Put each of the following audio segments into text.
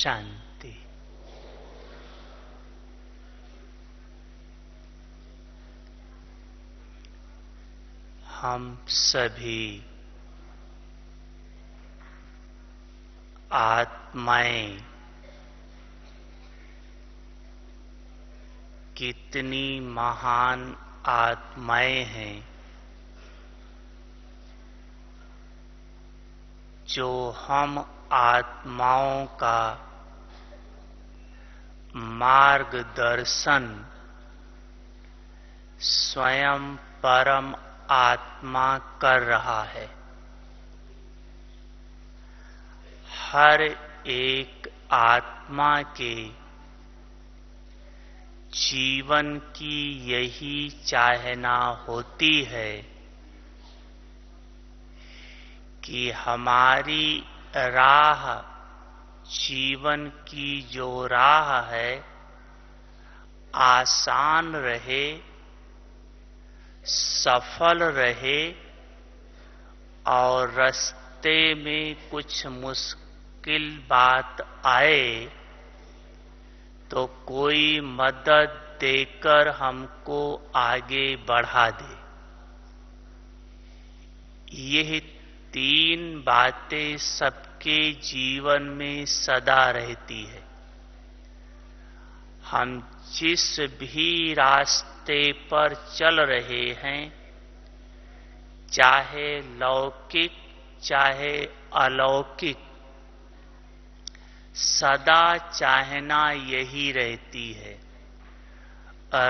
शांति। हम सभी आत्माएं कितनी महान आत्माएं हैं जो हम आत्माओं का मार्गदर्शन स्वयं परम आत्मा कर रहा है। हर एक आत्मा के जीवन की यही चाहना होती है कि हमारी राह, जीवन की जो राह है, आसान रहे, सफल रहे और रास्ते में कुछ मुश्किल बात आए तो कोई मदद देकर हमको आगे बढ़ा दे। यह तीन बातें सबके जीवन में सदा रहती है। हम जिस भी रास्ते पर चल रहे हैं, चाहे लौकिक चाहे अलौकिक, सदा चाहना यही रहती है,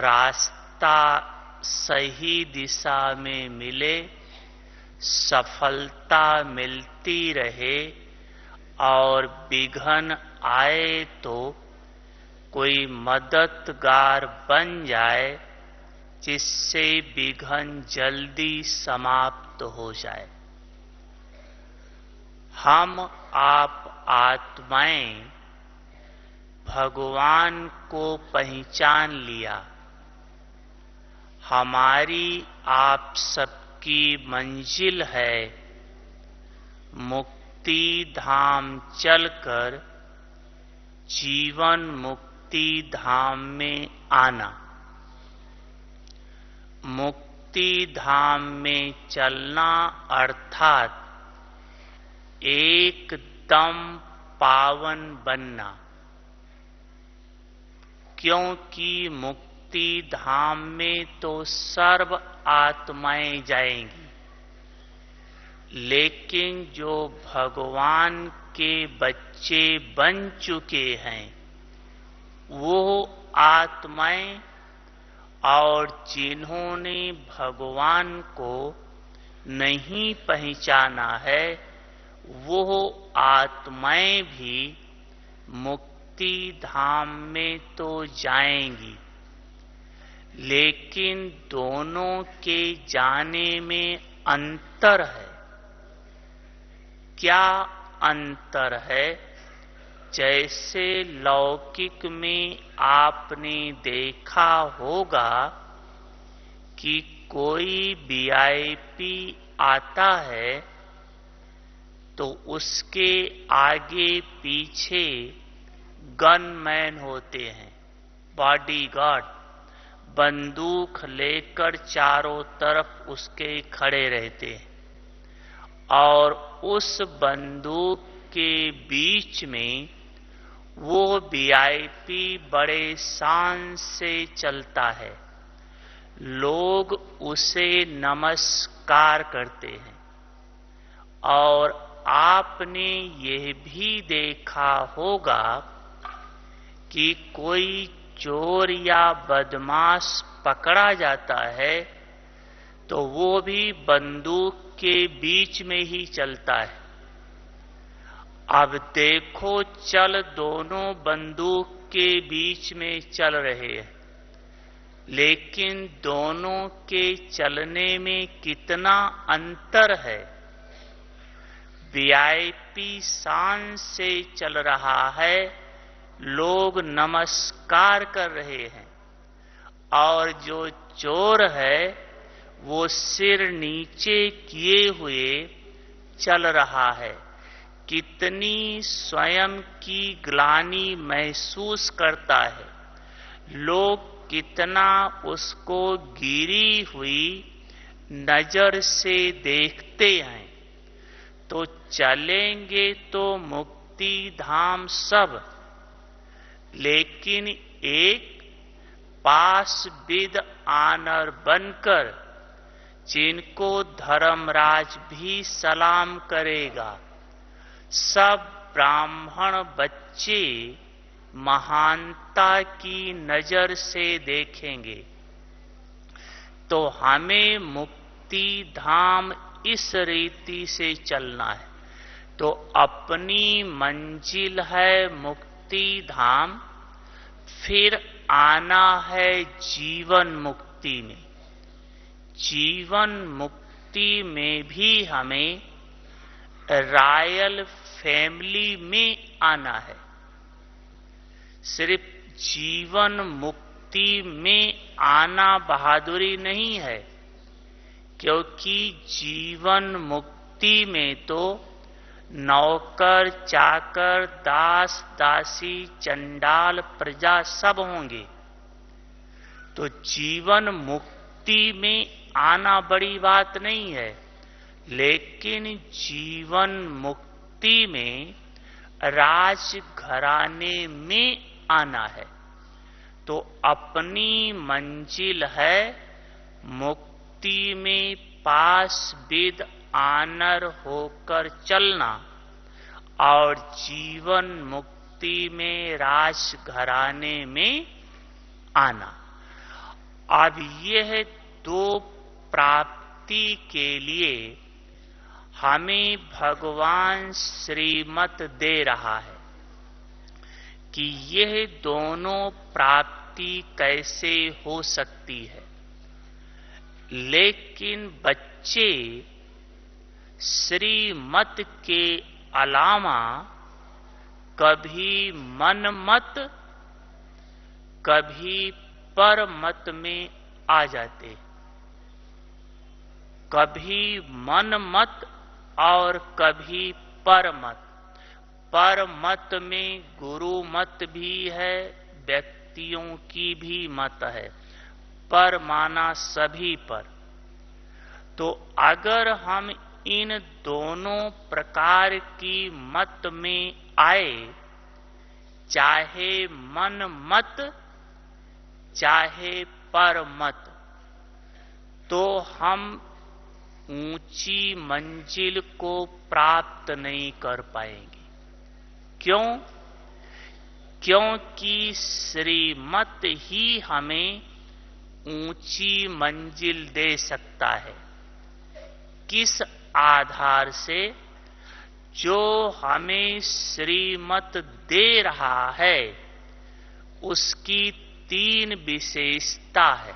रास्ता सही दिशा में मिले, सफलता मिलती रहे और विघ्न आए तो कोई मददगार बन जाए जिससे विघ्न जल्दी समाप्त हो जाए। हम आप आत्माएं भगवान को पहचान लिया। हमारी आप सबकी मंजिल है मुक्ति धाम चलकर जीवन मुक्ति धाम में आना। मुक्ति धाम में चलना अर्थात एकदम पावन बनना, क्योंकि मुक्ति धाम में तो सर्व आत्माएं जाएंगी, लेकिन जो भगवान के बच्चे बन चुके हैं वो आत्माएं और जिन्होंने भगवान को नहीं पहचाना है वो आत्माएं भी मुक्ति धाम में तो जाएंगी, लेकिन दोनों के जाने में अंतर है। क्या अंतर है? जैसे लौकिक में आपने देखा होगा कि कोई वीआईपी आता है तो उसके आगे पीछे गनमैन होते हैं, बॉडीगार्ड, बंदूक लेकर चारों तरफ उसके खड़े रहते हैं और उस बंदूक के बीच में वो वीआईपी बड़े शान से चलता है। लोग उसे नमस्कार करते हैं और आपने यह भी देखा होगा कि कोई चोर या बदमाश पकड़ा जाता है तो वो भी बंदूक के बीच में ही चलता है। अब देखो, चल दोनों बंदूक के बीच में चल रहे हैं, लेकिन दोनों के चलने में कितना अंतर है। वीआईपी शान से चल रहा है, लोग नमस्कार कर रहे हैं, और जो चोर है वो सिर नीचे किए हुए चल रहा है, कितनी स्वयं की ग्लानि महसूस करता है, लोग कितना उसको गिरी हुई नजर से देखते हैं, तो चलेंगे तो मुक्ति धाम सब, लेकिन एक पास विद आनर बनकर जिनको धर्मराज भी सलाम करेगा, सब ब्राह्मण बच्चे महानता की नजर से देखेंगे। तो हमें मुक्ति धाम इस रीति से चलना है। तो अपनी मंजिल है मुक्ति धाम, फिर आना है जीवन मुक्ति में। जीवन मुक्ति में भी हमें रॉयल फैमिली में आना है। सिर्फ जीवन मुक्ति में आना बहादुरी नहीं है, क्योंकि जीवन मुक्ति में तो नौकर चाकर दास दासी चंडाल प्रजा सब होंगे। तो जीवन मुक्ति में आना बड़ी बात नहीं है, लेकिन जीवन मुक्ति में राजघराने में आना है। तो अपनी मंजिल है मुक्ति में पास विद आनर होकर चलना, और जीवन मुक्ति में राजघराने में आना। अब यह दो प्राप्ति के लिए हमें भगवान श्रीमत दे रहा है कि यह दोनों प्राप्ति कैसे हो सकती है। लेकिन बच्चे श्रीमत के अलावा कभी मन मत कभी पर मत में आ जाते, कभी मन मत और कभी पर मत। पर मत में गुरु मत भी है, व्यक्तियों की भी मत है, पर माना सभी पर। तो अगर हम इन दोनों प्रकार की मत में आए, चाहे मन मत चाहे पर मत, तो हम ऊंची मंजिल को प्राप्त नहीं कर पाएंगे। क्यों? क्योंकि श्रीमत ही हमें ऊंची मंजिल दे सकता है। किस आधार से? जो हमें श्रीमत दे रहा है उसकी 3 विशेषता है।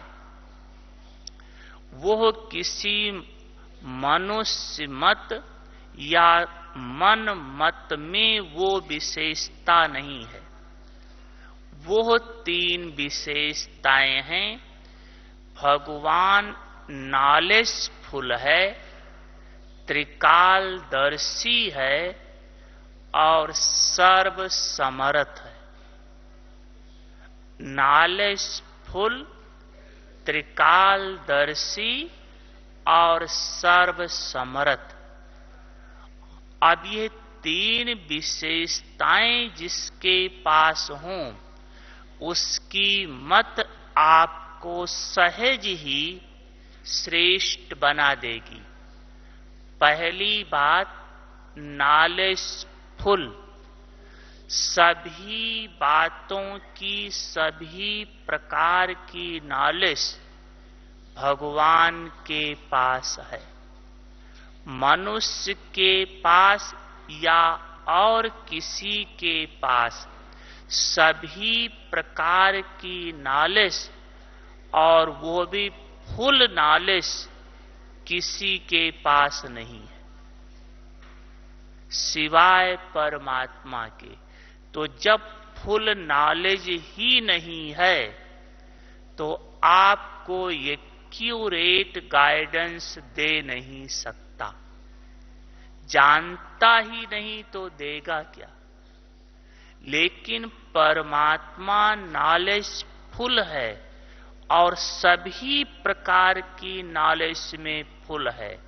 वो किसी मनुष्य मत या मन मत में वो विशेषता नहीं है। वो 3 विशेषताएं हैं। भगवान नॉलेजफुल है, त्रिकालदर्शी है और सर्वसमर्थ है। नॉलेजफुल, त्रिकालदर्शी और सर्वसमर्थ। अब ये 3 विशेषताएं जिसके पास हों, उसकी मत आपको सहज ही श्रेष्ठ बना देगी। पहली बात, नॉलेजफुल, सभी बातों की, सभी प्रकार की नॉलेज भगवान के पास है। मनुष्य के पास या और किसी के पास सभी प्रकार की नॉलेज, और वो भी फुल नॉलेज किसी के पास नहीं है सिवाय परमात्मा के। तो जब फुल नॉलेज ही नहीं है तो आपको एक्यूरेट गाइडेंस दे नहीं सकता। जानता ही नहीं तो देगा क्या। लेकिन परमात्मा नॉलेजफुल है और सभी प्रकार की नॉलेज में फुल है,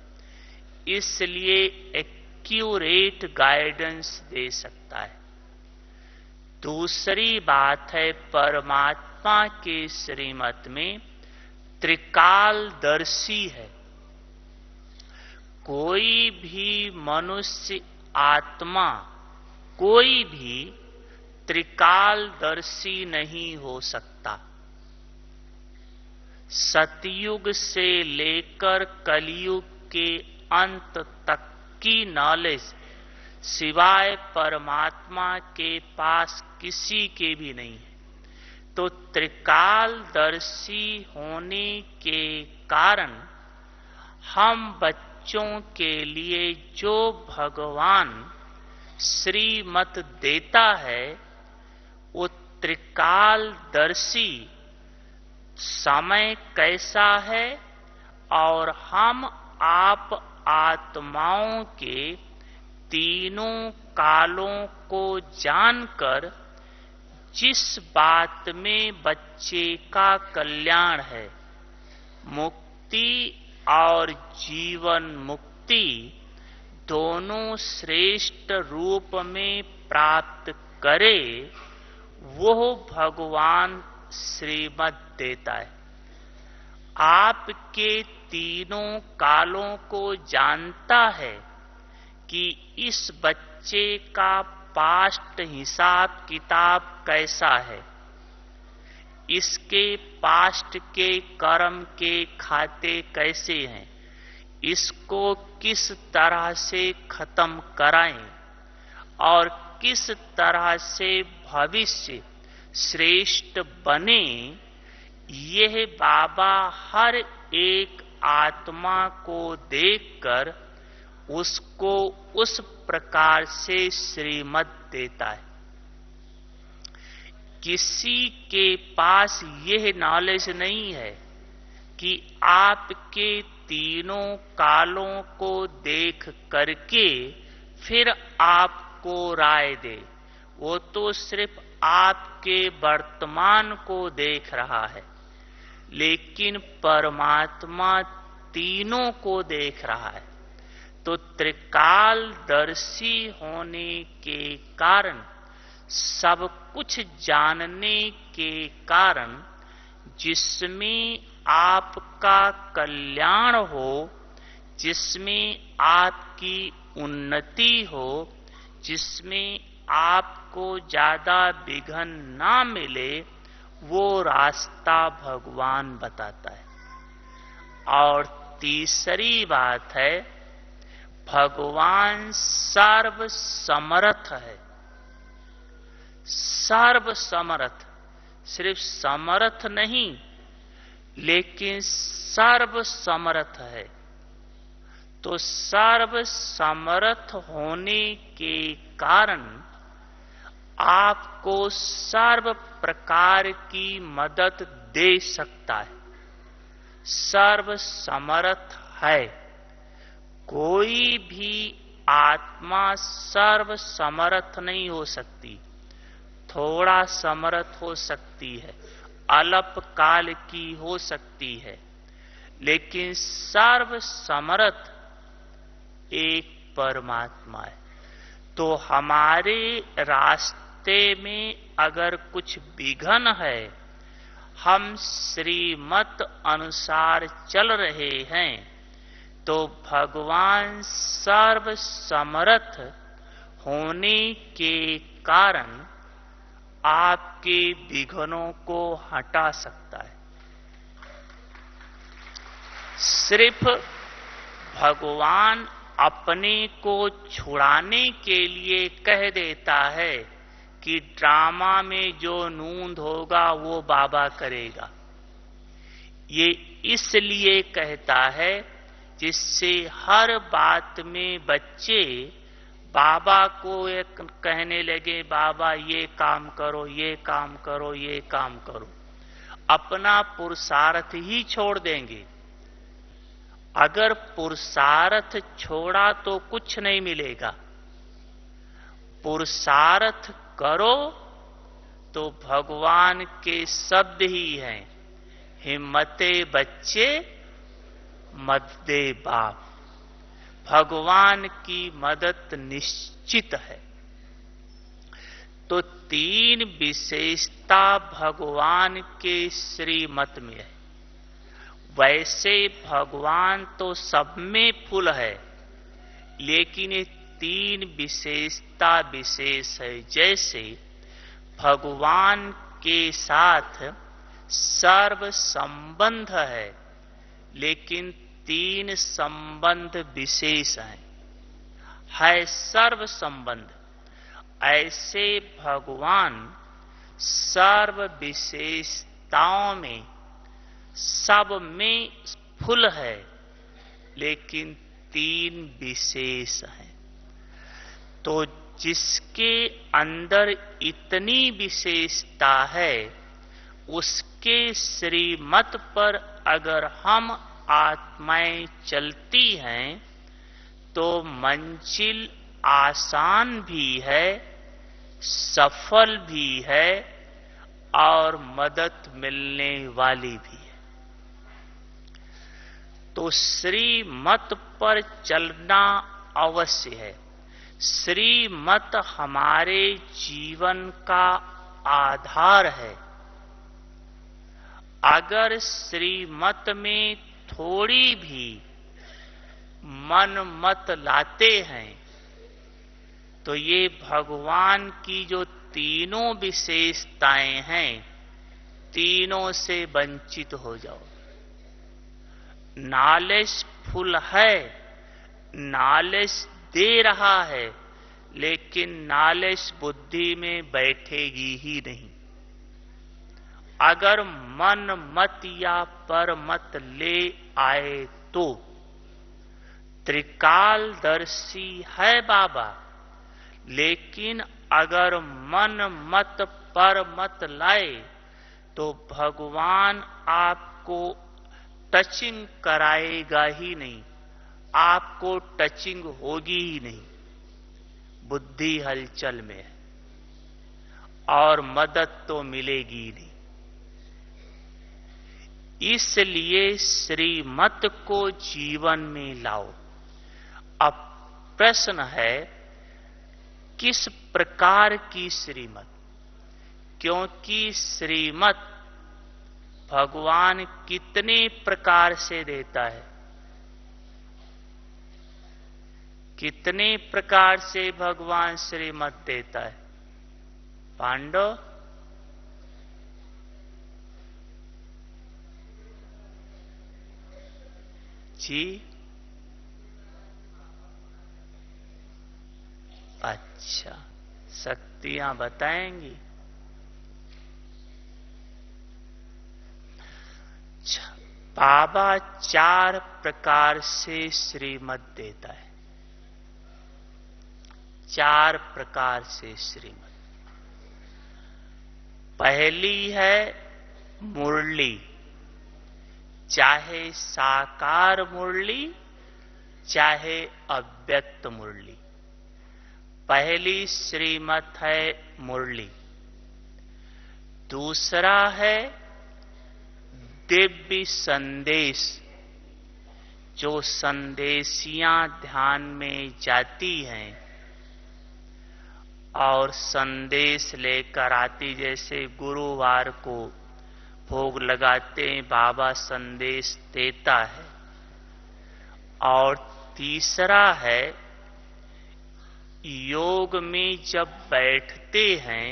इसलिए एक्यूरेट गाइडेंस दे सकता है। दूसरी बात है, परमात्मा के श्रीमत में त्रिकालदर्शी है। कोई भी मनुष्य आत्मा कोई भी त्रिकालदर्शी नहीं हो सकता। सतयुग से लेकर कलयुग के अंत तक की नॉलेज सिवाय परमात्मा के पास किसी के भी नहीं है। तो त्रिकालदर्शी होने के कारण हम बच्चों के लिए जो भगवान श्रीमत देता है वो त्रिकालदर्शी समय कैसा है और हम आप आत्माओं के तीनों कालों को जानकर जिस बात में बच्चे का कल्याण है, मुक्ति और जीवन मुक्ति दोनों श्रेष्ठ रूप में प्राप्त करे, वो भगवान श्रीमत देता है। आपके तीनों कालों को जानता है कि इस बच्चे का पास्ट हिसाब किताब कैसा है, इसके पास्ट के कर्म के खाते कैसे हैं, इसको किस तरह से खत्म कराएं और किस तरह से भविष्य श्रेष्ठ बने, यह बाबा हर एक आत्मा को देखकर उसको उस प्रकार से श्रीमत देता है। किसी के पास यह नॉलेज नहीं है कि आपके तीनों कालों को देख करके फिर आपको राय दे। वो तो सिर्फ आपके वर्तमान को देख रहा है, लेकिन परमात्मा तीनों को देख रहा है। तो त्रिकालदर्शी होने के कारण, सब कुछ जानने के कारण, जिसमें आपका कल्याण हो, जिसमें आपकी उन्नति हो, जिसमें आपको ज्यादा विघ्न ना मिले, वो रास्ता भगवान बताता है। और तीसरी बात है, भगवान सर्व समर्थ है। सर्व समर्थ, सिर्फ समर्थ नहीं लेकिन सर्व समर्थ है। तो सर्व समर्थ होने के कारण आपको सर्व प्रकार की मदद दे सकता है। सर्व समर्थ है। कोई भी आत्मा सर्व समर्थ नहीं हो सकती, थोड़ा समर्थ हो सकती है, अल्प काल की हो सकती है, लेकिन सर्व समर्थ एक परमात्मा है। तो हमारे रास्ते में अगर कुछ विघ्न है, हम श्रीमत अनुसार चल रहे हैं, तो भगवान सर्व समर्थ होने के कारण आपके विघ्नों को हटा सकता है। सिर्फ भगवान अपने को छुड़ाने के लिए कह देता है कि ड्रामा में जो नूंद होगा वो बाबा करेगा। ये इसलिए कहता है जिससे हर बात में बच्चे बाबा को एक कहने लगे, बाबा ये काम करो, ये काम करो, ये काम करो। अपना पुरुषार्थ ही छोड़ देंगे अगर पुरुषार्थ छोड़ा तो कुछ नहीं मिलेगा। पुरुषार्थ करो तो भगवान के शब्द ही हैं, हिम्मते बच्चे मत दे बाप। भगवान की मदद निश्चित है। तो 3 विशेषता भगवान के श्रीमत में है। वैसे भगवान तो सब में फुल है, लेकिन ये 3 विशेषता विशेष है। जैसे भगवान के साथ सर्व संबंध है, लेकिन 3 संबंध विशेष हैं। है सर्व संबंध। ऐसे भगवान सर्व विशेषताओं में सब में फुल है, लेकिन 3 विशेष हैं। तो जिसके अंदर इतनी विशेषता है, उसके श्रीमत पर अगर हम आत्माएं चलती हैं तो मंजिल आसान भी है, सफल भी है और मदद मिलने वाली भी है। तो श्रीमत पर चलना अवश्य है। श्रीमत हमारे जीवन का आधार है। अगर श्रीमत में थोड़ी भी मन मत लाते हैं तो ये भगवान की जो तीनों विशेषताएं हैं, तीनों से वंचित हो जाओ। नॉलेज फुल है, नॉलेज दे रहा है, लेकिन नॉलेज बुद्धि में बैठेगी ही नहीं। अगर मन मत या पर मत ले आए तो त्रिकालदर्शी है बाबा, लेकिन अगर मन मत पर मत लाए तो भगवान आपको टचिंग कराएगा ही नहीं, आपको टचिंग होगी ही नहीं। बुद्धि हलचल में है और मदद तो मिलेगी ही नहीं। इसलिए श्रीमत को जीवन में लाओ। अब प्रश्न है, किस प्रकार की श्रीमत? क्योंकि श्रीमत भगवान कितने प्रकार से देता है? कितने प्रकार से भगवान श्रीमत देता है? पांडव, जी, अच्छा, शक्तियां बताएंगी। बाबा 4 प्रकार से श्रीमत देता है। 4 प्रकार से श्रीमत। पहली है मुरली, चाहे साकार मुरली चाहे अव्यक्त मुरली। पहली श्रीमत है मुरली। दूसरा है दिव्य संदेश, जो संदेशियां ध्यान में जाती हैं और संदेश लेकर आती। जैसे गुरुवार को भोग लगाते हैं, बाबा संदेश देता है। और तीसरा है योग में जब बैठते हैं,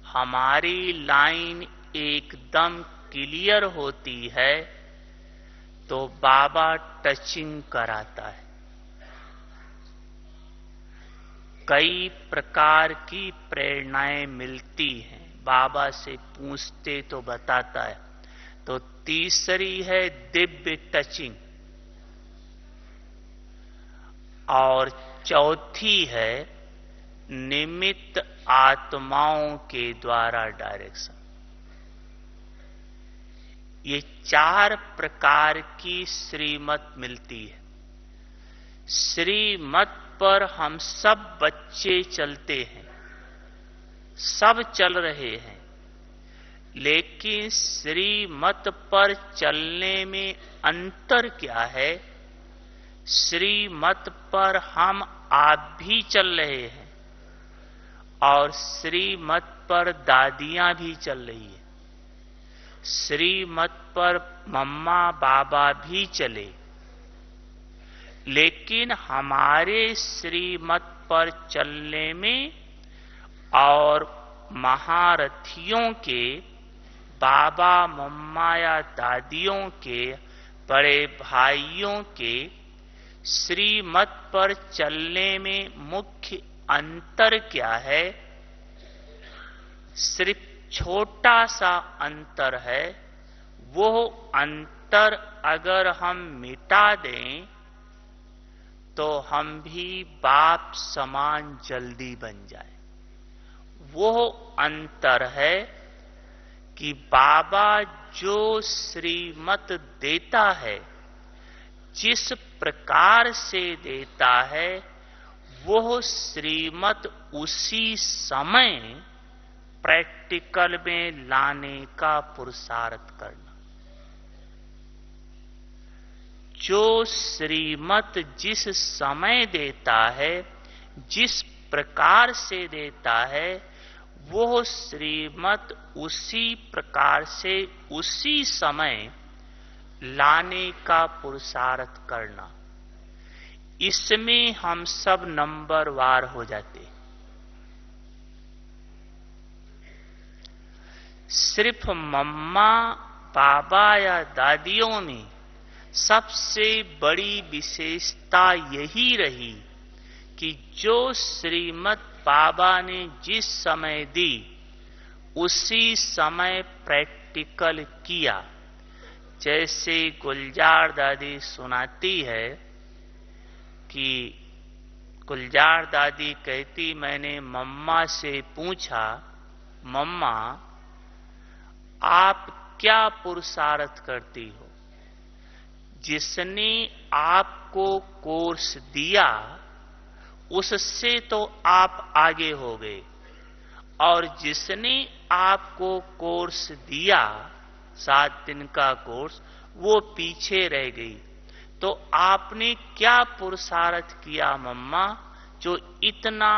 हमारी लाइन एकदम क्लियर होती है तो बाबा टचिंग कराता है। कई प्रकार की प्रेरणाएं मिलती हैं, बाबा से पूछते तो बताता है। तो तीसरी है दिव्य टचिंग, और चौथी है निमित्त आत्माओं के द्वारा डायरेक्शन। ये 4 प्रकार की श्रीमत मिलती है। श्रीमत पर हम सब बच्चे चलते हैं, सब चल रहे हैं, लेकिन श्रीमत पर चलने में अंतर क्या है? श्रीमत पर हम आप भी चल रहे हैं और श्रीमत पर दादियां भी चल रही है। श्रीमत पर मम्मा बाबा भी चले, लेकिन हमारे श्रीमत पर चलने में और महारथियों के, बाबा मम्मा या दादियों के, बड़े भाइयों के श्रीमत पर चलने में मुख्य अंतर क्या है? सिर्फ छोटा सा अंतर है। वो अंतर अगर हम मिटा दें तो हम भी बाप समान जल्दी बन जाए। वो अंतर है कि बाबा जो श्रीमत देता है, जिस प्रकार से देता है, वो श्रीमत उसी समय प्रैक्टिकल में लाने का पुरुषार्थ करना। जो श्रीमत जिस समय देता है, जिस प्रकार से देता है, वो श्रीमत उसी प्रकार से उसी समय लाने का पुरुषार्थ करना। इसमें हम सब नंबरवार हो जाते। सिर्फ मम्मा बाबा या दादियों में सबसे बड़ी विशेषता यही रही कि जो श्रीमत बाबा ने जिस समय दी, उसी समय प्रैक्टिकल किया। जैसे गुलजार दादी सुनाती है कि गुलजार दादी कहती, मैंने मम्मा से पूछा, मम्मा आप क्या पुरुषार्थ करती हो? जिसने आपको कोर्स दिया उससे तो आप आगे हो गए, और जिसने आपको कोर्स दिया 7 दिन का कोर्स, वो पीछे रह गई। तो आपने क्या पुरुषार्थ किया मम्मा, जो इतना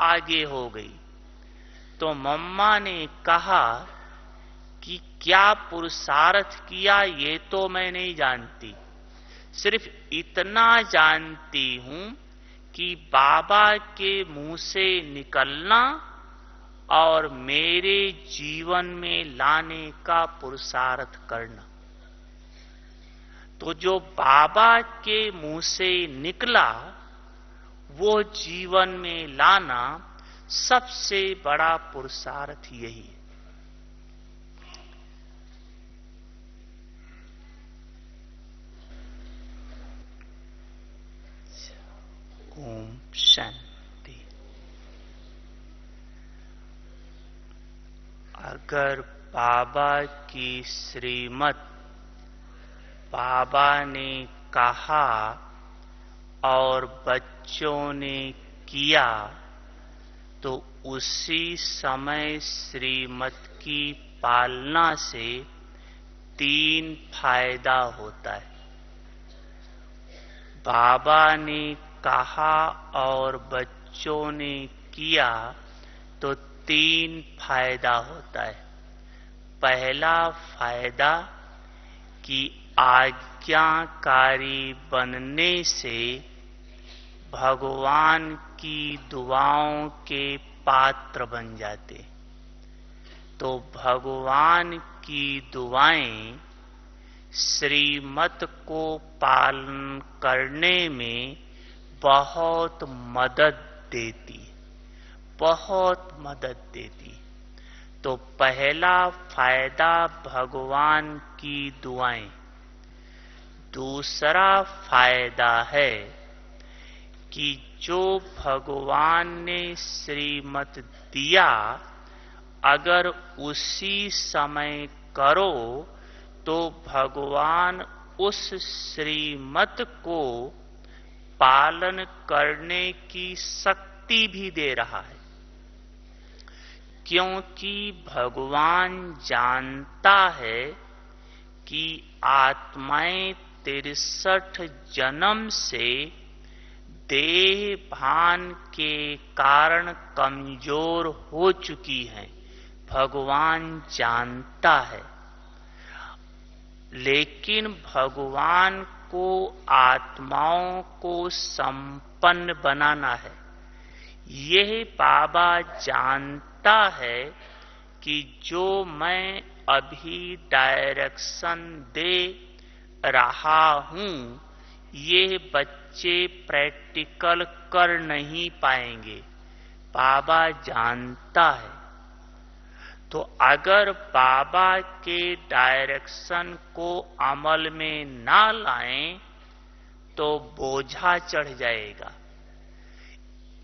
आगे हो गई? तो मम्मा ने कहा कि क्या पुरुषार्थ किया ये तो मैं नहीं जानती, सिर्फ इतना जानती हूं कि बाबा के मुंह से निकलना और मेरे जीवन में लाने का पुरुषार्थ करना। तो जो बाबा के मुंह से निकला वो जीवन में लाना सबसे बड़ा पुरुषार्थ यही है। ओम शांति। अगर बाबा की श्रीमत बाबा ने कहा और बच्चों ने किया, तो उसी समय श्रीमत की पालना से 3 फायदा होता है। बाबा ने कहा और बच्चों ने किया तो 3 फायदा होता है। पहला फायदा कि आज्ञाकारी बनने से भगवान की दुआओं के पात्र बन जाते। तो भगवान की दुआएं श्रीमत को पालन करने में बहुत मदद देती, बहुत मदद देती। तो पहला फायदा भगवान की दुआएं। दूसरा फायदा है कि जो भगवान ने श्रीमत दिया, अगर उसी समय करो तो भगवान उस श्रीमत को पालन करने की शक्ति भी दे रहा है, क्योंकि भगवान जानता है कि आत्माएं 63 जन्म से देह भान के कारण कमजोर हो चुकी हैं। भगवान जानता है, लेकिन भगवान को आत्माओं को संपन्न बनाना है। यह बाबा जानता है कि जो मैं अभी डायरेक्शन दे रहा हूं, ये बच्चे प्रैक्टिकल कर नहीं पाएंगे। बाबा जानता है। तो अगर बाबा के डायरेक्शन को अमल में ना लाएं तो बोझा चढ़ जाएगा।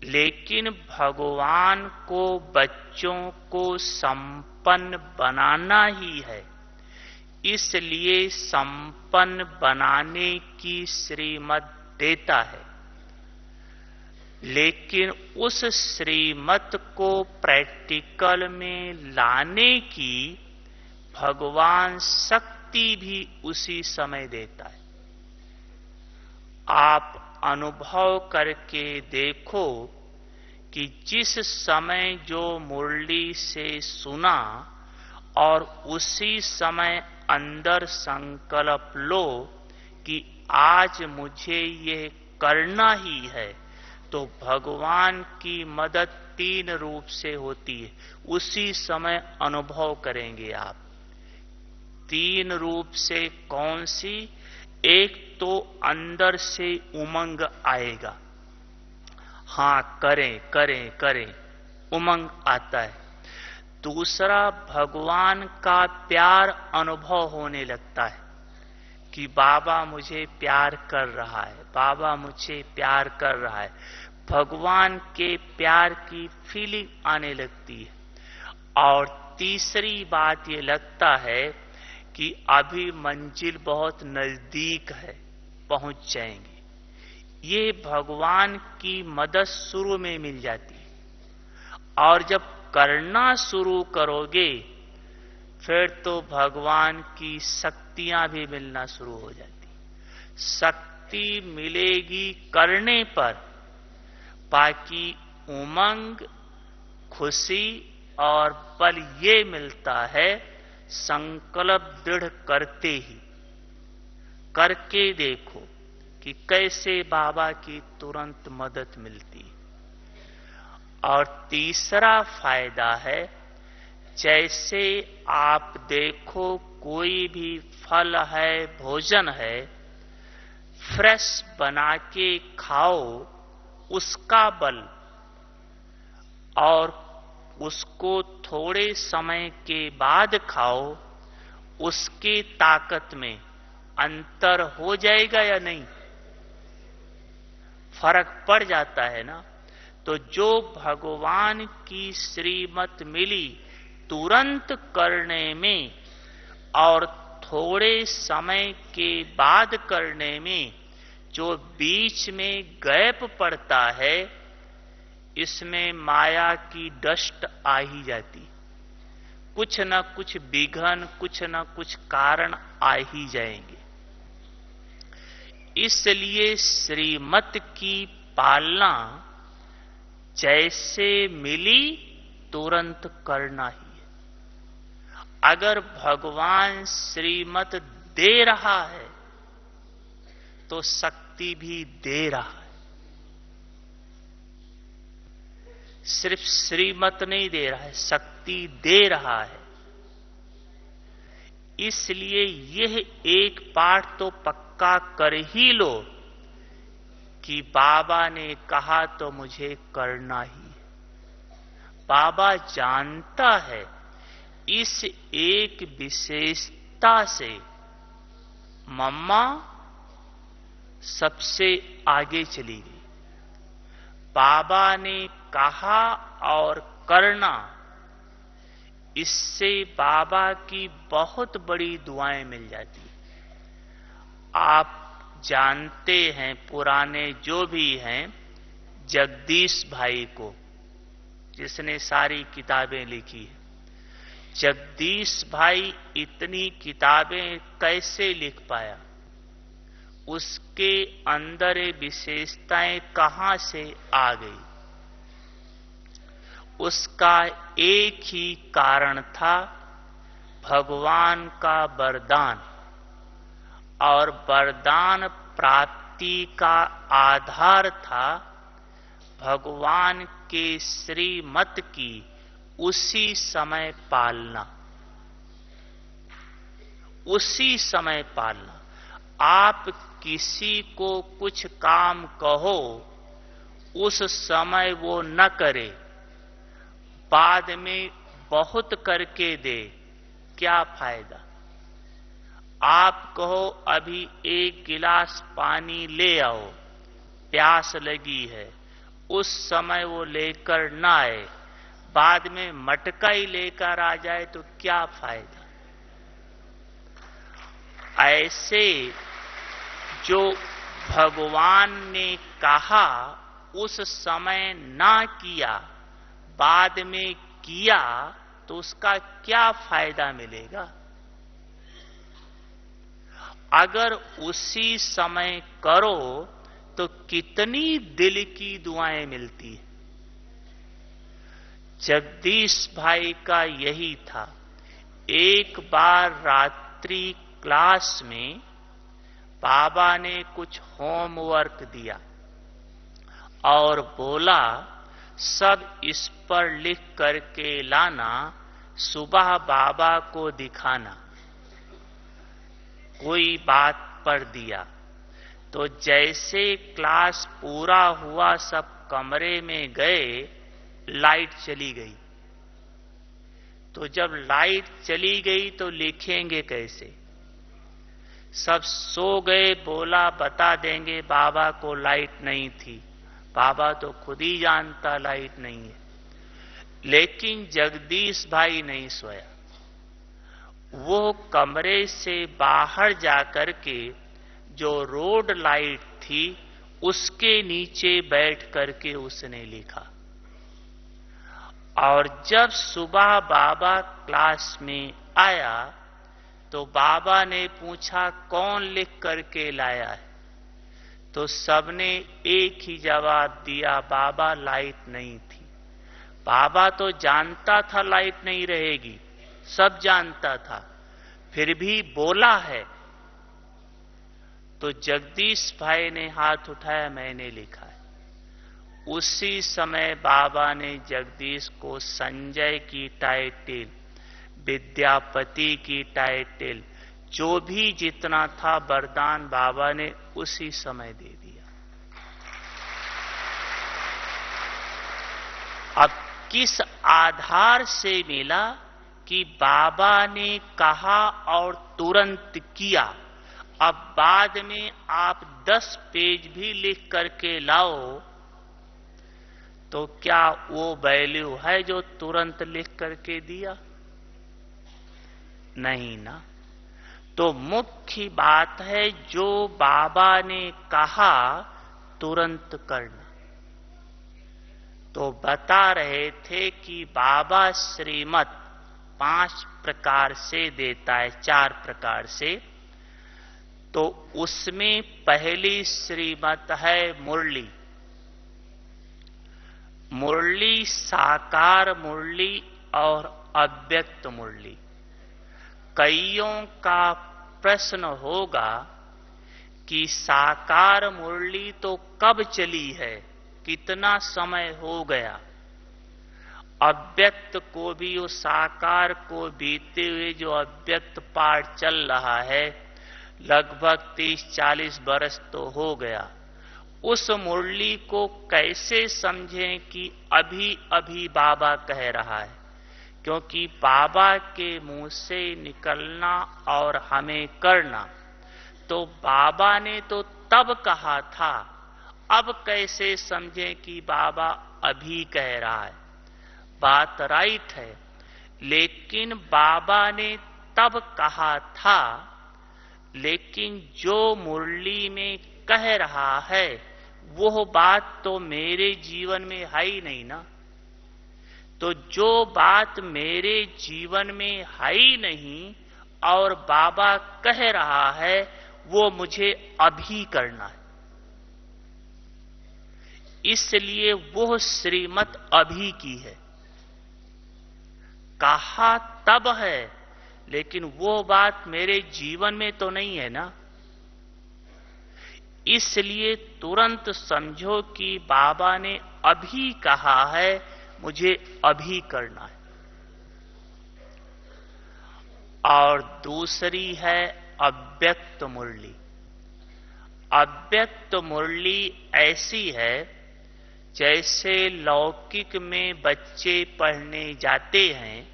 लेकिन भगवान को बच्चों को संपन्न बनाना ही है, इसलिए संपन्न बनाने की श्रीमत देता है। लेकिन उस श्रीमत को प्रैक्टिकल में लाने की भगवान शक्ति भी उसी समय देता है। आप अनुभव करके देखो कि जिस समय जो मुरली से सुना और उसी समय अंदर संकल्प लो कि आज मुझे ये करना ही है, तो भगवान की मदद 3 रूप से होती है। उसी समय अनुभव करेंगे आप। 3 रूप से कौन सी? एक तो अंदर से उमंग आएगा, हां करें करें करें, उमंग आता है। दूसरा, भगवान का प्यार अनुभव होने लगता है कि बाबा मुझे प्यार कर रहा है, बाबा मुझे प्यार कर रहा है। भगवान के प्यार की फीलिंग आने लगती है। और तीसरी बात ये लगता है कि अभी मंजिल बहुत नजदीक है, पहुंच जाएंगे। ये भगवान की मदद शुरू में मिल जाती है। और जब करना शुरू करोगे फिर तो भगवान की शक्तियां भी मिलना शुरू हो जाती। शक्ति मिलेगी करने पर, बाकी उमंग, खुशी और बल ये मिलता है संकल्प दृढ़ करते ही। करके देखो कि कैसे बाबा की तुरंत मदद मिलती। और तीसरा फायदा है, जैसे आप देखो कोई भी फल है, भोजन है, फ्रेश बना के खाओ, उसका बल और उसको थोड़े समय के बाद खाओ, उसकी ताकत में अंतर हो जाएगा या नहीं? फर्क पड़ जाता है ना। तो जो भगवान की श्रीमत मिली तुरंत करने में और थोड़े समय के बाद करने में, जो बीच में गैप पड़ता है, इसमें माया की डस्ट आ ही जाती। कुछ न कुछ विघ्न, कुछ न कुछ कारण आ ही जाएंगे। इसलिए श्रीमत की पालना जैसे मिली तुरंत करना ही है। अगर भगवान श्रीमत दे रहा है तो शक्ति भी दे रहा है। सिर्फ श्रीमत नहीं दे रहा है, शक्ति दे रहा है। इसलिए यह एक पाठ तो पक्का कर ही लो कि बाबा ने कहा तो मुझे करना ही है। बाबा जानता है इस एक विशेषता से मम्मा सबसे आगे चली गई। बाबा ने कहा और करना, इससे बाबा की बहुत बड़ी दुआएं मिल जाती हैं। आप जानते हैं, पुराने जो भी हैं, जगदीश भाई को, जिसने सारी किताबें लिखी है। जगदीश भाई इतनी किताबें कैसे लिख पाया? उसके अंदर ये विशेषताएं कहां से आ गई? उसका एक ही कारण था, भगवान का वरदान। और वरदान प्राप्ति का आधार था भगवान के श्रीमत की उसी समय पालना। उसी समय पालना। आप किसी को कुछ काम कहो, उस समय वो न करे, बाद में बहुत करके दे, क्या फायदा? आप कहो अभी 1 गिलास पानी ले आओ, प्यास लगी है, उस समय वो लेकर ना आए, बाद में मटका ही लेकर आ जाए तो क्या फायदा? ऐसे जो भगवान ने कहा उस समय ना किया, बाद में किया, तो उसका क्या फायदा मिलेगा? अगर उसी समय करो तो कितनी दिल की दुआएं मिलती है। जगदीश भाई का यही था। एक बार रात्रि क्लास में बाबा ने कुछ होमवर्क दिया और बोला, सब इस पर लिख करके लाना, सुबह बाबा को दिखाना। कोई बात पर दिया तो जैसे क्लास पूरा हुआ, सब कमरे में गए, लाइट चली गई। तो जब लाइट चली गई तो लिखेंगे कैसे? सब सो गए। बोला बता देंगे बाबा को लाइट नहीं थी। बाबा तो खुद ही जानता लाइट नहीं है। लेकिन जगदीश भाई नहीं सोया। वो कमरे से बाहर जाकर के जो रोड लाइट थी उसके नीचे बैठ करके उसने लिखा। और जब सुबह बाबा क्लास में आया तो बाबा ने पूछा कौन लिख करके लाया है? तो सबने एक ही जवाब दिया, बाबा लाइट नहीं थी। बाबा तो जानता था लाइट नहीं रहेगी, सब जानता था, फिर भी बोला है। तो जगदीश भाई ने हाथ उठाया, मैंने लिखा है। उसी समय बाबा ने जगदीश को संजय की टाइटल, विद्यापति की टाइटल, जो भी जितना था वरदान बाबा ने उसी समय दे दिया। अब किस आधार से मिला कि बाबा ने कहा और तुरंत किया? अब बाद में आप 10 पेज भी लिख करके लाओ तो क्या वो वैल्यू है जो तुरंत लिख करके दिया? नहीं ना। तो मुख्य बात है जो बाबा ने कहा तुरंत करना। तो बता रहे थे कि बाबा श्रीमत 5 प्रकार से देता है, 4 प्रकार से। तो उसमें पहली श्रीमत है मुरली। मुरली साकार मुरली और अव्यक्त मुरली। कईयों का प्रश्न होगा कि साकार मुरली तो कब चली है, कितना समय हो गया? अव्यक्त को भी, उस साकार को बीते हुए जो अव्यक्त पाठ चल रहा है, लगभग 30-40 बरस तो हो गया। उस मुरली को कैसे समझें कि अभी अभी बाबा कह रहा है? क्योंकि बाबा के मुंह से निकलना और हमें करना, तो बाबा ने तो तब कहा था, अब कैसे समझें कि बाबा अभी कह रहा है? बात राइट है, लेकिन बाबा ने तब कहा था, लेकिन जो मुरली में कह रहा है वो बात तो मेरे जीवन में है ही नहीं ना। तो जो बात मेरे जीवन में है ही नहीं और बाबा कह रहा है वो मुझे अभी करना है। इसलिए वो श्रीमत अभी की है। कहा तब है, लेकिन वो बात मेरे जीवन में तो नहीं है ना। इसलिए तुरंत समझो कि बाबा ने अभी कहा है, मुझे अभी करना है। और दूसरी है अव्यक्त मुरली। अव्यक्त मुरली ऐसी है जैसे लौकिक में बच्चे पढ़ने जाते हैं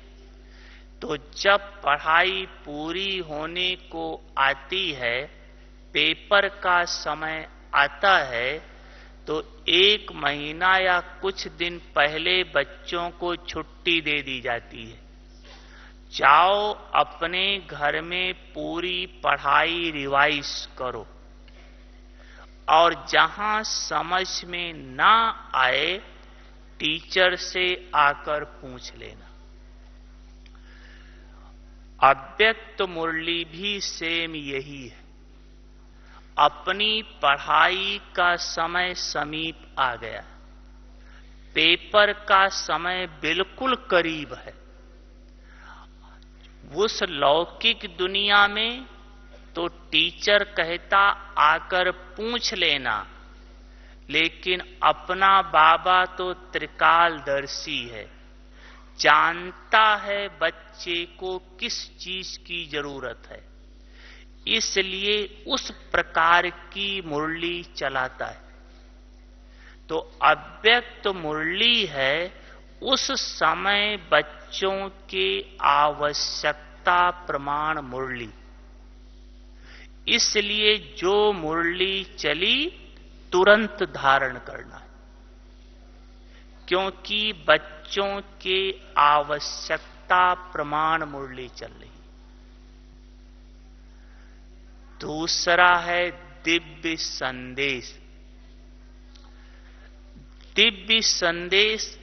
तो जब पढ़ाई पूरी होने को आती है, पेपर का समय आता है, तो 1 महीना या कुछ दिन पहले बच्चों को छुट्टी दे दी जाती है। जाओ अपने घर में पूरी पढ़ाई रिवाइज करो और जहां समझ में ना आए टीचर से आकर पूछ लेना। अव्यक्त मुरली भी सेम यही है। अपनी पढ़ाई का समय समीप आ गया, पेपर का समय बिल्कुल करीब है। उस लौकिक दुनिया में तो टीचर कहता आकर पूछ लेना, लेकिन अपना बाबा तो त्रिकालदर्शी है, जानता है बच्चे को किस चीज की जरूरत है, इसलिए उस प्रकार की मुरली चलाता है। तो अव्यक्त मुरली है उस समय बच्चों के आवश्यकता प्रमाण मुरली। इसलिए जो मुरली चली तुरंत धारण करना है, क्योंकि बच्चों के आवश्यकता प्रमाण मुरली चल रही। दूसरा है दिव्य संदेश। दिव्य संदेश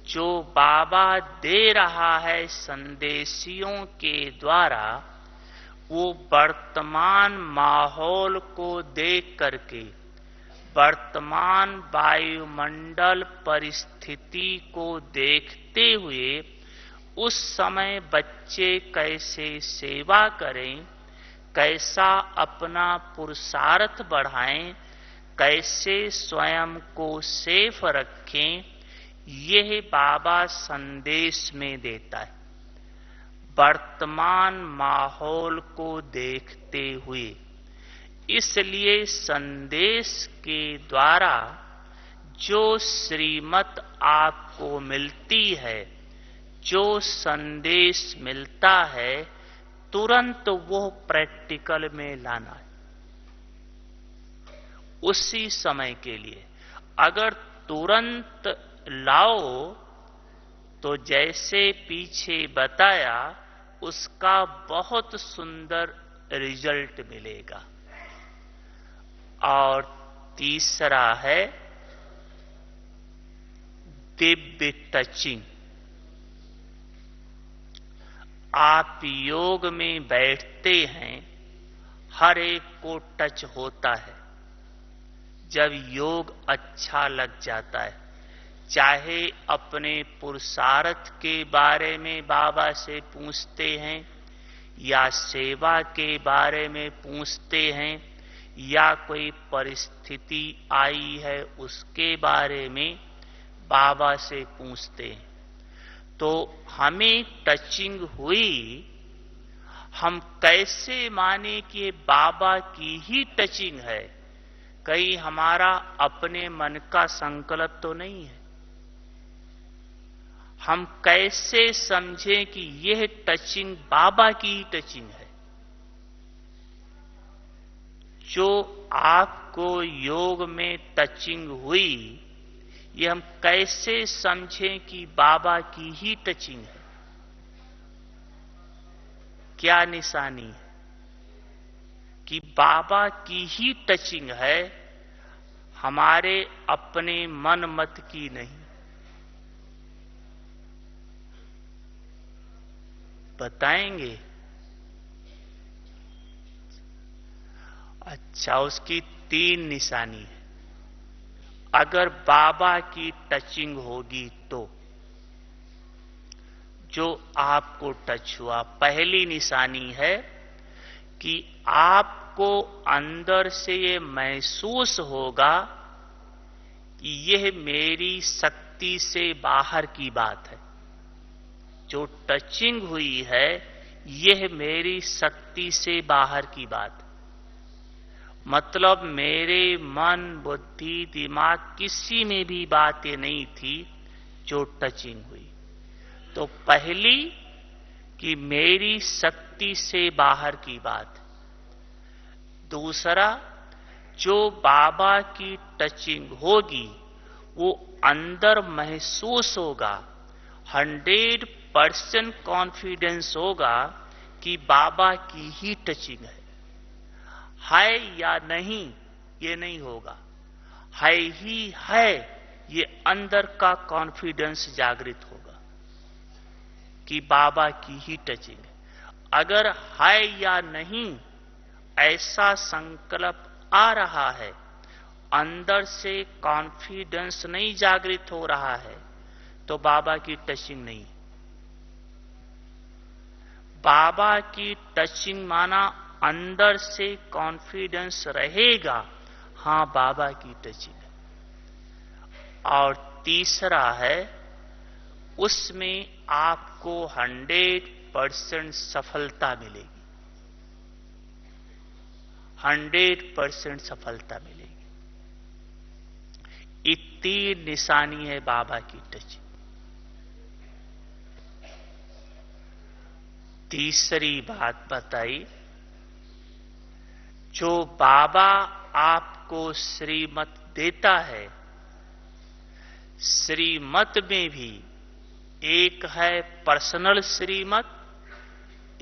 जो बाबा दे रहा है संदेशियों के द्वारा, वो वर्तमान माहौल को देख करके, वर्तमान वायुमंडल परिस्थिति को देखते हुए उस समय बच्चे कैसे सेवा करें, कैसा अपना पुरुषार्थ बढ़ाएं, कैसे स्वयं को सेफ रखें, यह बाबा संदेश में देता है। वर्तमान माहौल को देखते हुए, इसलिए संदेश के द्वारा जो श्रीमत आपको मिलती है, जो संदेश मिलता है, तुरंत वो प्रैक्टिकल में लाना है उसी समय के लिए। अगर तुरंत लाओ तो जैसे पीछे बताया उसका बहुत सुंदर रिजल्ट मिलेगा। और तीसरा है दिव्य टचिंग। आप योग में बैठते हैं, हर एक को टच होता है जब योग अच्छा लग जाता है। चाहे अपने पुरुषार्थ के बारे में बाबा से पूछते हैं, या सेवा के बारे में पूछते हैं, या कोई परिस्थिति आई है उसके बारे में बाबा से पूछते हैं, तो हमें टचिंग हुई। हम कैसे माने कि ये बाबा की ही टचिंग है, कहीं हमारा अपने मन का संकल्प तो नहीं है। हम कैसे समझें कि यह टचिंग बाबा की ही टचिंग है। जो आपको योग में टचिंग हुई, ये हम कैसे समझें कि बाबा की ही टचिंग है। क्या निशानी है कि बाबा की ही टचिंग है, हमारे अपने मन मत की नहीं। बताएंगे? अच्छा, उसकी 3 निशानी है। अगर बाबा की टचिंग होगी तो जो आपको टच हुआ, पहली निशानी है कि आपको अंदर से ये महसूस होगा कि यह मेरी शक्ति से बाहर की बात है। जो टचिंग हुई है यह मेरी शक्ति से बाहर की बात है। मतलब मेरे मन, बुद्धि, दिमाग किसी में भी बात ये नहीं थी जो टचिंग हुई। तो पहली कि मेरी शक्ति से बाहर की बात। दूसरा, जो बाबा की टचिंग होगी वो अंदर महसूस होगा, 100% कॉन्फिडेंस होगा कि बाबा की ही टचिंग है या नहीं ये नहीं होगा, है ही है, ये अंदर का कॉन्फिडेंस जागृत होगा कि बाबा की ही टचिंग है। अगर है या नहीं ऐसा संकल्प आ रहा है, अंदर से कॉन्फिडेंस नहीं जागृत हो रहा है, तो बाबा की टचिंग नहीं। बाबा की टचिंग माना अंदर से कॉन्फिडेंस रहेगा, हां बाबा की टचिंग है। और तीसरा है, उसमें आपको 100% सफलता मिलेगी, 100% सफलता मिलेगी। इतनी निशानी है बाबा की टचिंग। तीसरी बात बताई, जो बाबा आपको श्रीमत देता है, श्रीमत में भी एक है पर्सनल श्रीमत,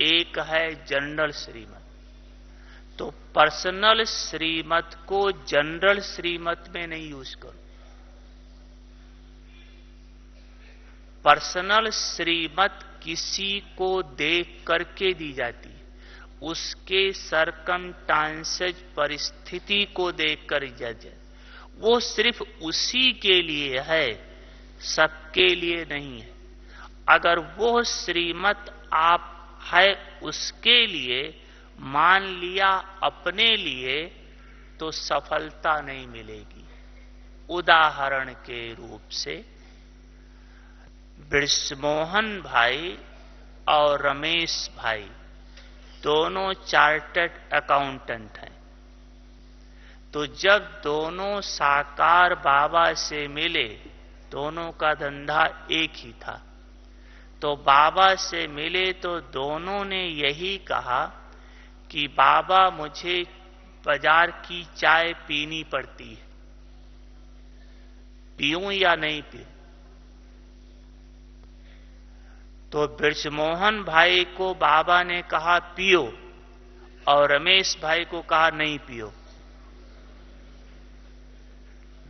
एक है जनरल श्रीमत। तो पर्सनल श्रीमत को जनरल श्रीमत में नहीं यूज करो। पर्सनल श्रीमत किसी को देख करके दी जाती है, उसके सरकमस्टांसेस, परिस्थिति को देख कर दी जाती है। वो सिर्फ उसी के लिए है, सबके लिए नहीं है। अगर वो श्रीमत आप है उसके लिए मान लिया, अपने लिए, तो सफलता नहीं मिलेगी। उदाहरण के रूप से ब्रिजमोहन भाई और रमेश भाई दोनों चार्टर्ड अकाउंटेंट हैं। तो जब दोनों साकार बाबा से मिले, दोनों का धंधा एक ही था, तो बाबा से मिले तो दोनों ने यही कहा कि बाबा मुझे बाजार की चाय पीनी पड़ती है, पीऊं या नहीं पीऊं? तो ब्रिजमोहन भाई को बाबा ने कहा पियो, और रमेश भाई को कहा नहीं पियो।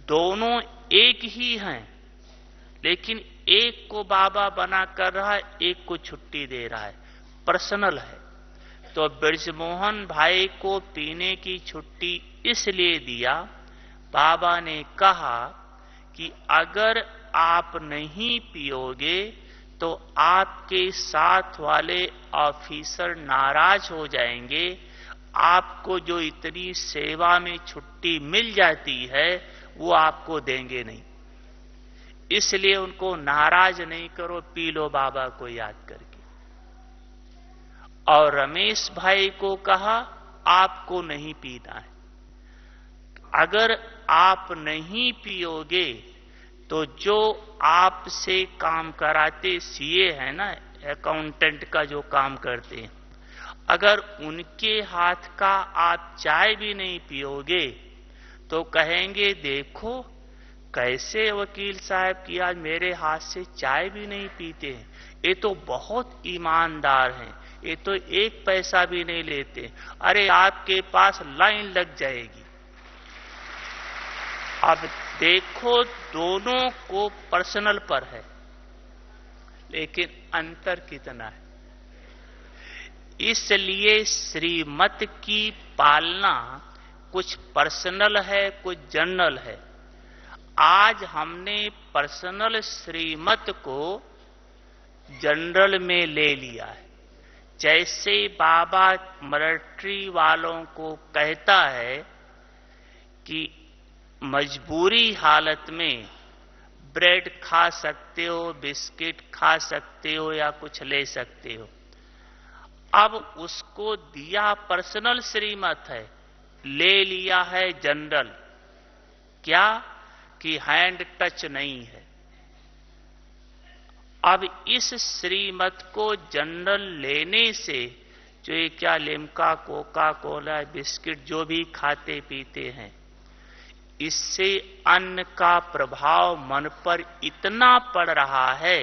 दोनों एक ही हैं, लेकिन एक को बाबा बना कर रहा है, एक को छुट्टी दे रहा है, पर्सनल है। तो ब्रिजमोहन भाई को पीने की छुट्टी इसलिए दिया, बाबा ने कहा कि अगर आप नहीं पियोगे तो आपके साथ वाले ऑफिसर नाराज हो जाएंगे, आपको जो इतनी सेवा में छुट्टी मिल जाती है वो आपको देंगे नहीं। इसलिए उनको नाराज नहीं करो, पी लो बाबा को याद करके। और रमेश भाई को कहा आपको नहीं पीना है। अगर आप नहीं पियोगे तो जो आपसे काम कराते सीए है ना, अकाउंटेंट का जो काम करते हैं, अगर उनके हाथ का आप चाय भी नहीं पियोगे तो कहेंगे देखो कैसे वकील साहब कि आज मेरे हाथ से चाय भी नहीं पीते हैं, ये तो बहुत ईमानदार हैं, ये तो एक पैसा भी नहीं लेते। अरे आपके पास लाइन लग जाएगी। अब देखो, दोनों को पर्सनल पर है, लेकिन अंतर कितना है। इसलिए श्रीमत की पालना कुछ पर्सनल है, कुछ जनरल है। आज हमने पर्सनल श्रीमत को जनरल में ले लिया है। जैसे बाबा मिलिट्री वालों को कहता है कि मजबूरी हालत में ब्रेड खा सकते हो, बिस्किट खा सकते हो या कुछ ले सकते हो। अब उसको दिया पर्सनल श्रीमत है, ले लिया है जनरल। क्या कि हैंड टच नहीं है। अब इस श्रीमत को जनरल लेने से जो ये क्या लिम्का, कोका कोला, बिस्किट जो भी खाते पीते हैं, इससे अन्न का प्रभाव मन पर इतना पड़ रहा है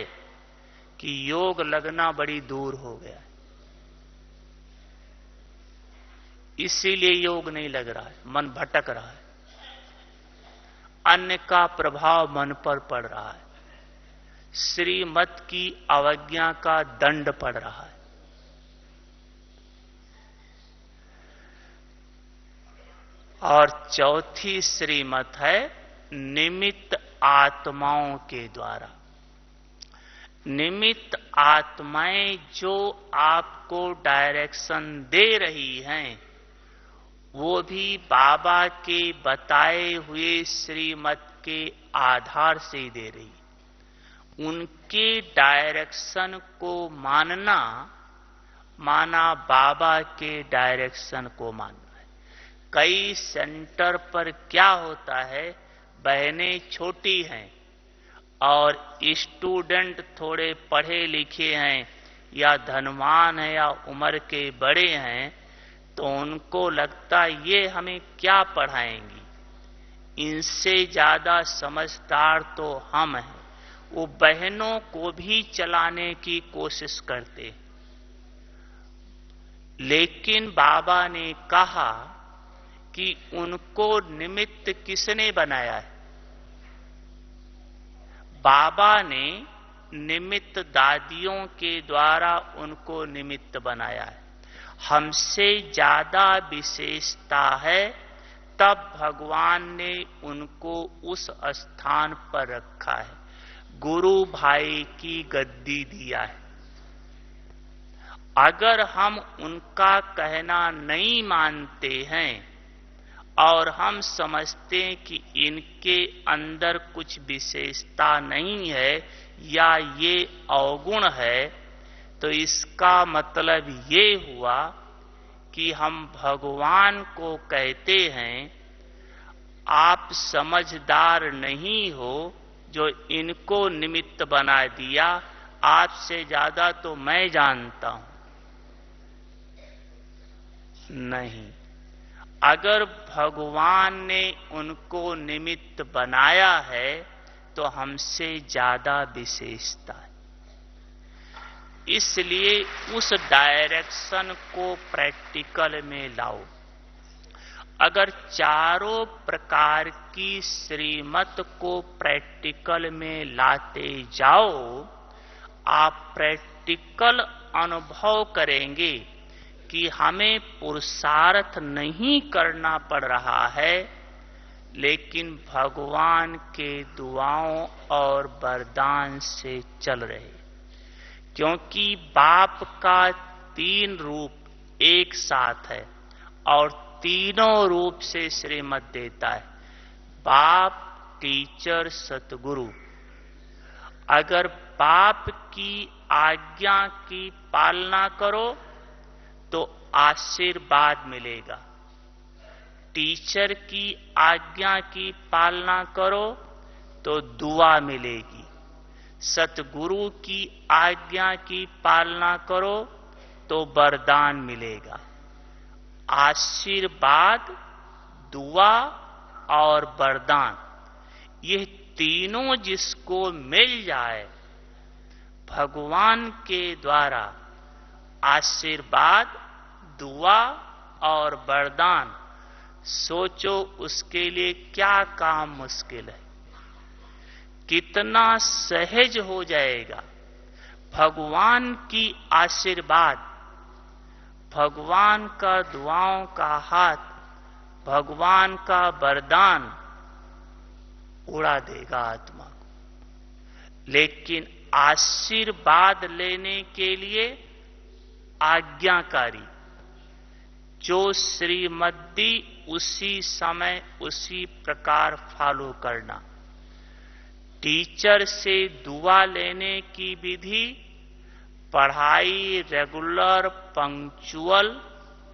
कि योग लगना बड़ी दूर हो गया है। इसीलिए योग नहीं लग रहा है, मन भटक रहा है। अन्न का प्रभाव मन पर पड़ रहा है, श्रीमत की अवज्ञा का दंड पड़ रहा है। और चौथी श्रीमत है निमित्त आत्माओं के द्वारा। निमित्त आत्माएं जो आपको डायरेक्शन दे रही हैं, वो भी बाबा के बताए हुए श्रीमत के आधार से ही दे रही। उनके डायरेक्शन को माना बाबा के डायरेक्शन को मानना है। कई सेंटर पर क्या होता है, बहनें छोटी हैं और स्टूडेंट थोड़े पढ़े लिखे हैं या धनवान हैं या उम्र के बड़े हैं, तो उनको लगता ये हमें क्या पढ़ाएंगी, इनसे ज्यादा समझदार तो हम हैं। वो बहनों को भी चलाने की कोशिश करते। लेकिन बाबा ने कहा कि उनको निमित्त किसने बनाया है? बाबा ने निमित्त दादियों के द्वारा उनको निमित्त बनाया है। हमसे ज्यादा विशेषता है, तब भगवान ने उनको उस स्थान पर रखा है, गुरु भाई की गद्दी दिया है। अगर हम उनका कहना नहीं मानते हैं और हम समझते हैं कि इनके अंदर कुछ विशेषता नहीं है या ये अवगुण है, तो इसका मतलब ये हुआ कि हम भगवान को कहते हैं आप समझदार नहीं हो जो इनको निमित्त बना दिया, आपसे ज्यादा तो मैं जानता हूं। नहीं, अगर भगवान ने उनको निमित्त बनाया है तो हमसे ज्यादा विशेषता है। इसलिए उस डायरेक्शन को प्रैक्टिकल में लाओ। अगर चारों प्रकार की श्रीमत को प्रैक्टिकल में लाते जाओ, आप प्रैक्टिकल अनुभव करेंगे कि हमें पुरुषार्थ नहीं करना पड़ रहा है, लेकिन भगवान के दुआओं और वरदान से चल रहे। क्योंकि बाप का 3 रूप एक साथ है और तीनों रूप से श्रीमत देता है, बाप, टीचर, सतगुरु। अगर बाप की आज्ञा की पालना करो तो आशीर्वाद मिलेगा, टीचर की आज्ञा की पालना करो तो दुआ मिलेगी, सतगुरु की आज्ञा की पालना करो तो वरदान मिलेगा। आशीर्वाद, दुआ और वरदान, ये तीनों जिसको मिल जाए, भगवान के द्वारा आशीर्वाद, दुआ और वरदान, सोचो उसके लिए क्या काम मुश्किल है, कितना सहज हो जाएगा। भगवान की आशीर्वाद, भगवान का दुआओं का हाथ, भगवान का वरदान उड़ा देगा आत्मा को। लेकिन आशीर्वाद लेने के लिए आज्ञाकारी, जो श्रीमद्दी उसी समय उसी प्रकार फॉलो करना। टीचर से दुआ लेने की विधि, पढ़ाई रेगुलर, पंक्चुअल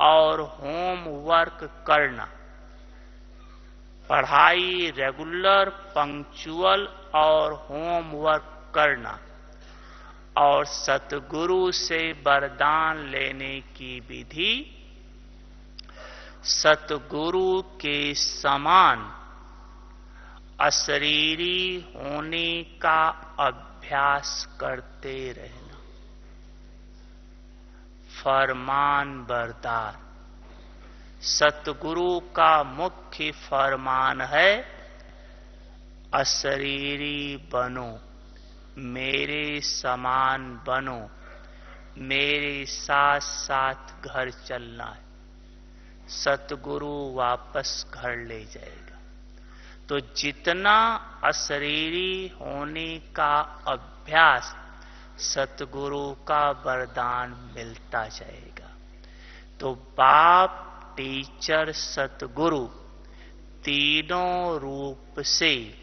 और होमवर्क करना। पढ़ाई रेगुलर, पंक्चुअल और होमवर्क करना। और सतगुरु से वरदान लेने की विधि, सतगुरु के समान अशरीरी होने का अभ्यास करते रहना। फरमान बरदार, सतगुरु का मुख्य फरमान है, अशरीरी बनो, मेरे समान बनो, मेरे साथ साथ घर चलना है। सतगुरु वापस घर ले जाएगा। तो जितना अशरीरी होने का अभ्यास, सतगुरु का वरदान मिलता जाएगा। तो बाप, टीचर, सतगुरु तीनों रूप से,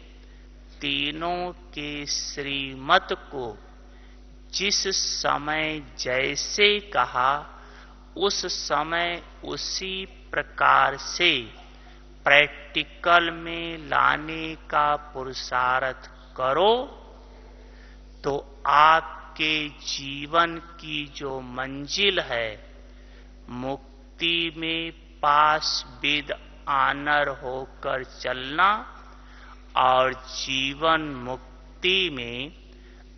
तीनों के श्रीमत को जिस समय जैसे कहा, उस समय उसी प्रकार से प्रैक्टिकल में लाने का पुरुषार्थ करो, तो आपके जीवन की जो मंजिल है, मुक्ति में पास विद आनर होकर चलना और जीवन मुक्ति में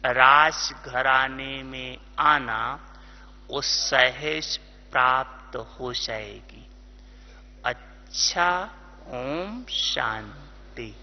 राजघराने में आना, उस सहज प्राप्त हो जाएगी। अच्छा, ओम शांति।